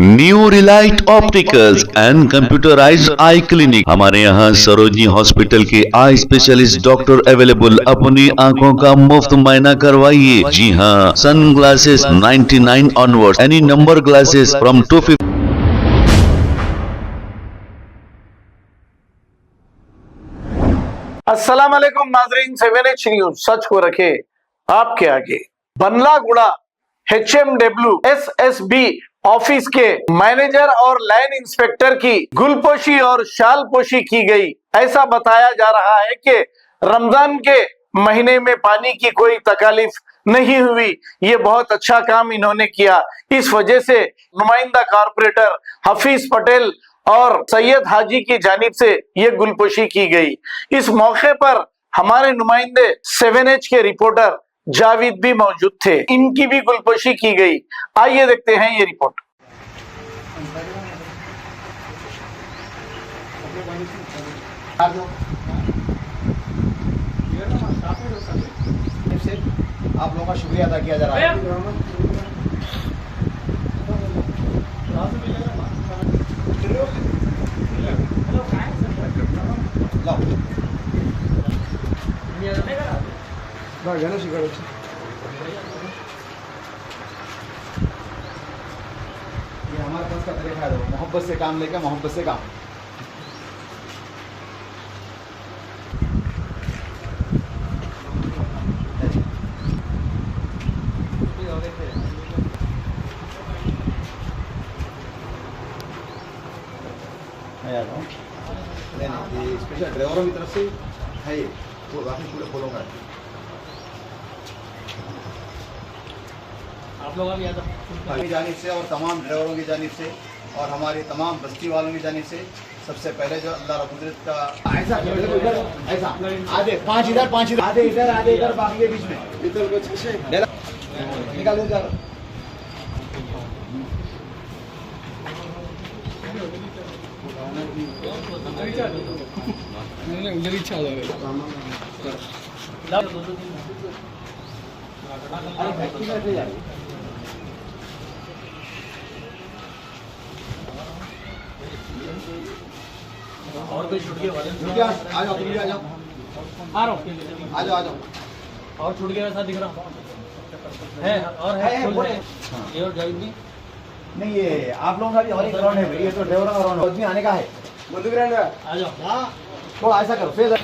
New Relight opticals and computerised I clinic. हमारे यहाँ Sarojini hospital के आई स्पेशलिस्ट डॉक्टर अवेलेबल। अपनी आंखों का मुफ्त मुआयना करवाइए। जी हाँ, sunglasses 99 onward, any number glasses from 250। अस्सलाम वालेकुम नाजरीन, 7H न्यूज सच को रखे आपके आगे। बंदलागुड़ा HMW SSB ऑफिस के मैनेजर और लाइन इंस्पेक्टर की गुलपोशी और शालपोशी की गई। ऐसा बताया जा रहा है कि रमजान के महीने में पानी की कोई तकलीफ नहीं हुई। ये बहुत अच्छा काम इन्होंने किया। इस वजह से नुमाइंदा कारपोरेटर हफीज पटेल और सैयद हाजी की जानिब से ये गुलपोशी की गई। इस मौके पर हमारे नुमाइंदे 7H के रिपोर्टर जावेद भी मौजूद थे। इनकी भी गुलपोशी की गई। आइए देखते हैं ये रिपोर्ट। आप लोगों का शुक्रिया अदा किया जा रहा है। ये हमारे पास का तरीका है, मोहब्बत से काम लेकर मोहब्बत से काम। नहीं, ये स्पेशल ड्राइवरों की तरफ से है। ये वो वापस पूरे खोलूंगा। आप लोगों की जानिब से और तमाम ड्राइवरों की जानिब से और हमारी तमाम बस्ती वालों की जानिब से सबसे पहले जो अल्लाह रब्बुल इज्जत का ऐसा ऐसा आधे 5 इधर 5 इधर, आधे इधर बाकी के बीच में निकाल दो। उधर ही छा और कोई छूट गया? आ जाओ, तुम भी आ जाओ, आ रहा हूँ, आ जाओ, आ जाओ। और छूट गया ऐसा दिख रहा है। और है ये और जावेद भी नहीं, ये आप लोगों का भी और एक राउंड है। ये तो ड्राइवर का राउंड है, आने का है। आ जाओ। हाँ, थोड़ा ऐसा करो फिर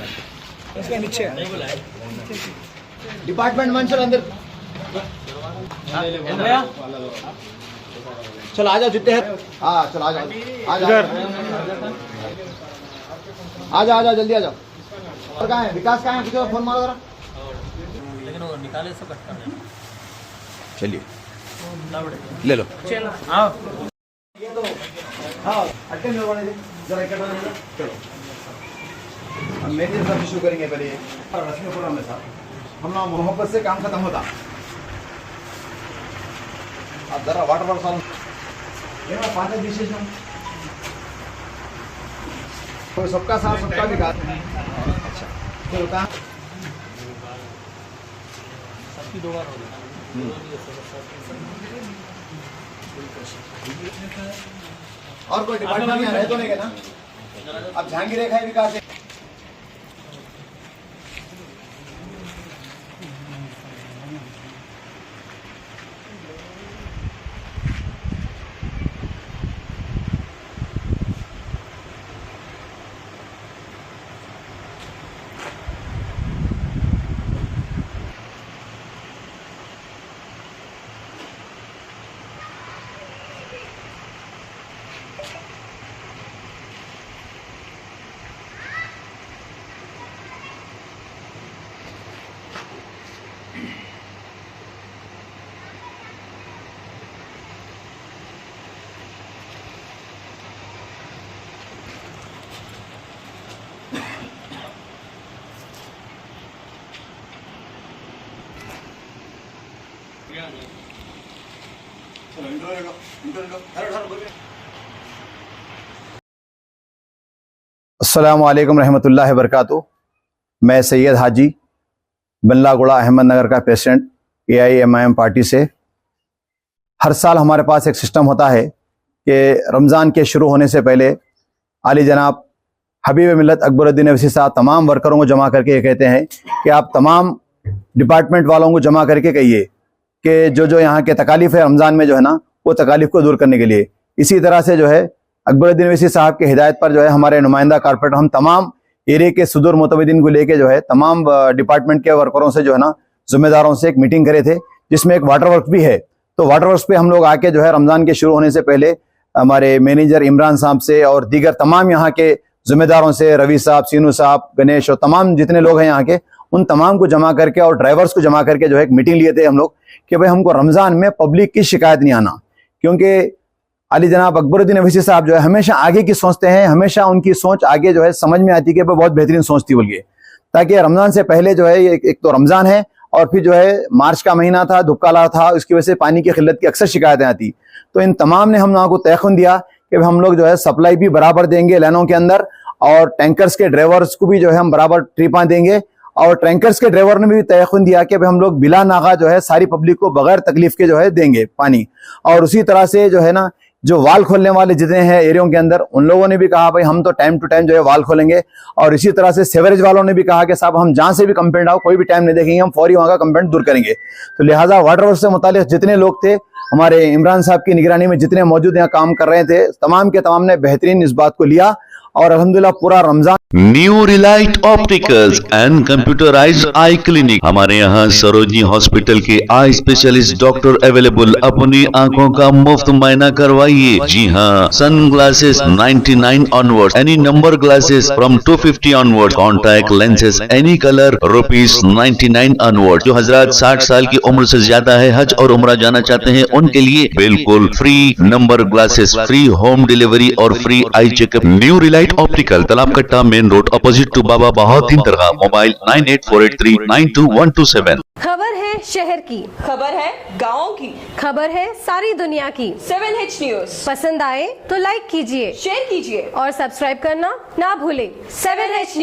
इसके नीचे नहीं बुलाए डिपार्टमेंट मंचल अंदर। चलो आ जाओ जितने हैं। हाँ चलो आ जाओ, आ जाओ, आ जाओ, आ जाओ, जल्दी आ जाओ। और कहाँ है विकास? कहाँ है? किसी फोन मारो जरा। लेकिन वो निकाले सब कट कर देना। चलिए ले लो। चलो आओ। हाँ अटके में होने दे जरा, इकट्ठा होने दे। चलो हम मेरे तरफ शुरू करेंगे। पहले रस्मी प्रोग्राम में था, हम लोग मोहब्बत से काम खत्म होता। अब जरा वाटर बॉक्स वालों ये मैं पाते विशेष हूँ, तो सबका साथ सबका विकास। अच्छा चलो कहाँ सबकी 2 बार हो गई। और कोई डिपार्टमेंट में रहे तो नहीं ना? अब जहांगीर रेखा है विकास है। अस्सलामु अलैकुम रहमतुल्लाहि व बरकातुहू। मैं सैयद हाजी बंदलागुड़ा अहमदनगर का प्रेसिडेंट AIMIM पार्टी से। हर साल हमारे पास एक सिस्टम होता है कि रमज़ान के शुरू होने से पहले आली जनाब हबीब मिल्लत अकबरुद्दीन अवैसी साहब तमाम वर्करों को जमा करके ये कहते हैं कि आप तमाम डिपार्टमेंट वालों को जमा करके कहिए कि जो यहाँ के तकालीफ है रमज़ान में जो है ना, वो तकालीफ को दूर करने के लिए। इसी तरह से जो है अकबरुद्दीन अवैसी साहब की हिदायत पर जो है हमारे नुमाइंदा कारपोरेटर हम तमाम एरिया के सुदूर मुतवद्दिन को लेके जो है तमाम डिपार्टमेंट के वर्करों से जो है ना, जिम्मेदारों से एक मीटिंग करे थे, जिसमें एक वाटर वर्क भी है। तो वाटर वर्क पे हम लोग आके जो है रमज़ान के शुरू होने से पहले हमारे मैनेजर इमरान साहब से और दीगर तमाम यहाँ के जिम्मेदारों से, रवि साहब, सीनू साहब, गणेश और तमाम जितने लोग हैं यहाँ के, उन तमाम को जमा करके और ड्राइवर्स को जमा करके जो है एक मीटिंग लिए थे हम लोग कि भाई हमको रमज़ान में पब्लिक की शिकायत नहीं आना। क्योंकि अली जनाब अकबरुद्दीन अवैसी साहब जो है हमेशा आगे की सोचते हैं, हमेशा उनकी सोच आगे जो है समझ में आती है कि बहुत बेहतरीन सोच थी बोलिए, ताकि रमज़ान से पहले जो है एक तो रमज़ान है और फिर जो है मार्च का महीना था, धुपकाला था, उसकी वजह से पानी की किल्लत की अक्सर शिकायतें आती। तो इन तमाम ने हम लोगों को तयख़ुन दिया कि हम लोग जो है सप्लाई भी बराबर देंगे लाइनों के अंदर, और टैंकर्स के ड्राइवर्स को भी जो है हम बराबर ट्रिपां देंगे। और टैंकर्स के ड्राइवर ने भी तयख़ुन दिया कि हम लोग बिला नागा जो है सारी पब्लिक को बगैर तकलीफ के जो है देंगे पानी। और उसी तरह से जो है ना, जो वाल खोलने वाले जितने हैं एरियो के अंदर, उन लोगों ने भी कहा भाई हम तो टाइम टू टाइम जो है वाल खोलेंगे। और इसी तरह से सेवरेज वालों ने भी कहा कि साहब हम जहां से भी कंप्लेंट आओ, कोई भी टाइम नहीं देखेंगे, हम फौरी वहां का कंप्लेंट दूर करेंगे। तो लिहाजा वाटर वर्क से मुतालिक जितने लोग थे हमारे इमरान साहब की निगरानी में, जितने मौजूद यहाँ काम कर रहे थे, तमाम के तमाम ने बेहतरीन इस बात को लिया और अल्हम्दुलिल्लाह पूरा Ramzan. New Relight opticals and computerised I clinic, हमारे यहाँ सरोजनी हॉस्पिटल के आई स्पेशलिस्ट डॉक्टर अवेलेबल, अपनी आंखों का मुफ्त मुआयना करवाइए। जी हाँ, sunglasses 99 onward, any number glasses from 250 onward, contact lenses any colour ₹99 onward. जो हजरात 60 साल की उम्र से ज्यादा है, हज और उम्रा जाना चाहते हैं, उनके लिए बिल्कुल free number glasses, free home delivery और free eye checkup. New relight optical, Talab Katta, main road, opposite to Baba Bahauddin दरगाह। मोबाइल 9848392127। खबर है शहर की, खबर है गाँव की, खबर है सारी दुनिया की। 7H न्यूज पसंद आए तो लाइक कीजिए, शेयर कीजिए और सब्सक्राइब करना ना भूलें। 7H news.